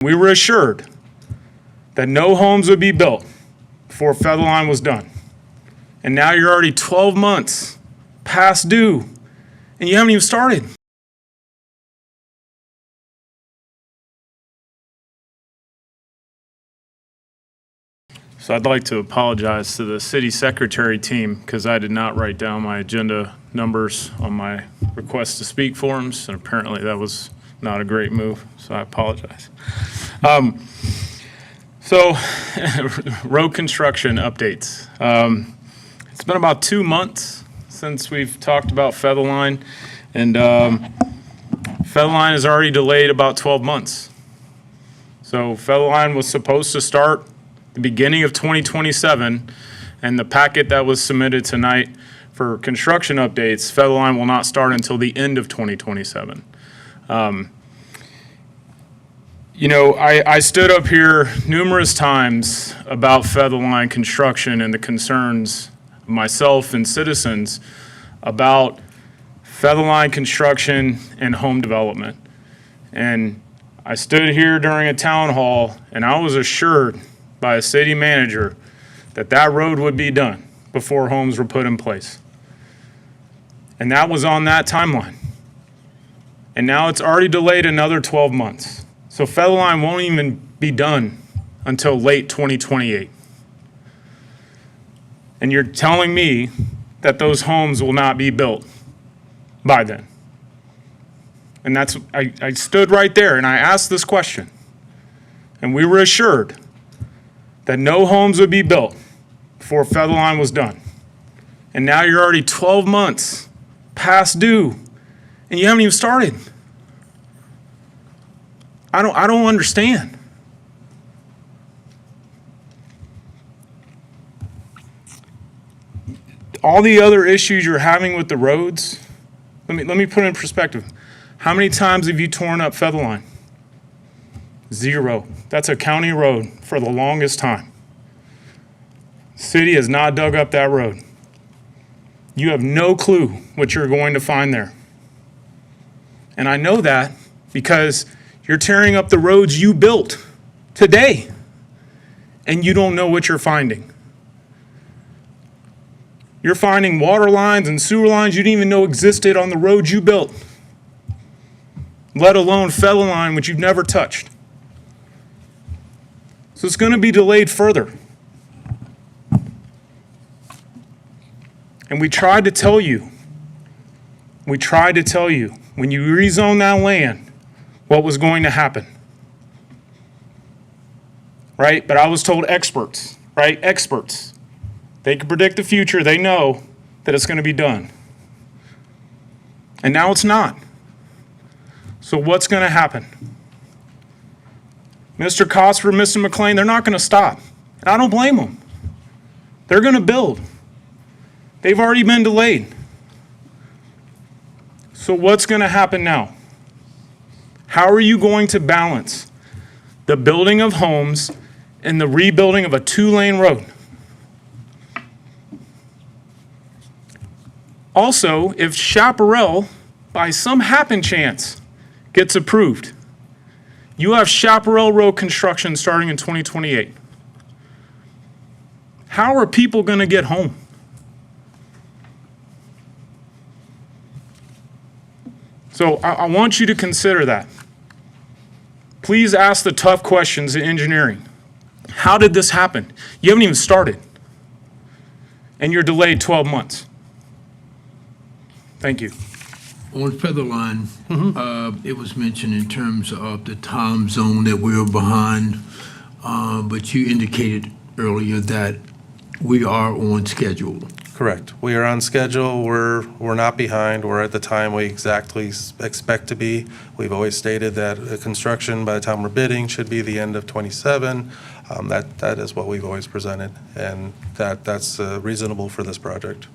We were assured that no homes would be built before Featherline was done. And now you're already 12 months past due, and you haven't even started. So I'd like to apologize to the city secretary team because I did not write down my agenda numbers on my request to speak forms, and apparently that was not a great move, so I apologize. So road construction updates. It's been about 2 months since we've talked about Featherline, and Featherline is already delayed about 12 months. So Featherline was supposed to start the beginning of 2027, and the packet that was submitted tonight for construction updates, Featherline will not start until the end of 2027. You know, I stood up here numerous times about Featherline construction and the concerns of myself and citizens about Featherline construction and home development. And I stood here during a town hall and I was assured by a city manager that that road would be done before homes were put in place. And that was on that timeline. And now it's already delayed another 12 months. So Featherline won't even be done until late 2028. And you're telling me that those homes will not be built by then. And that's, I stood right there and I asked this question. And we were assured that no homes would be built before Featherline was done. And now you're already 12 months past due and you haven't even started. I don't understand. All the other issues you're having with the roads, let me put it in perspective. How many times have you torn up Featherline? 0. That's a county road for the longest time. City has not dug up that road. You have no clue what you're going to find there. And I know that because you're tearing up the roads you built today, and you don't know what you're finding. You're finding water lines and sewer lines you didn't even know existed on the roads you built, let alone Featherline, which you've never touched. So it's going to be delayed further. And we tried to tell you when you rezone that land, what was going to happen, right? But I was told experts, right? Experts. They can predict the future. They know that it's going to be done. And now it's not. So what's going to happen? Mr. Cosper, Mr. McLean, they're not going to stop. And I don't blame them. They're going to build. They've already been delayed. So what's going to happen now? How are you going to balance the building of homes and the rebuilding of a 2-lane road? Also, if Chaparral, by some happen chance, gets approved, you have Chaparral Road construction starting in 2028. How are people going to get home? So I want you to consider that. Please ask the tough questions in engineering. How did this happen? You haven't even started, and you're delayed 12 months. Thank you. On Featherline, it was mentioned in terms of the time zone that we were behind, but you indicated earlier that we are on schedule. Correct. We are on schedule. We're not behind. We're at the time we exactly expect to be. We've always stated that construction by the time we're bidding should be the end of 27. That is what we've always presented, and that's reasonable for this project.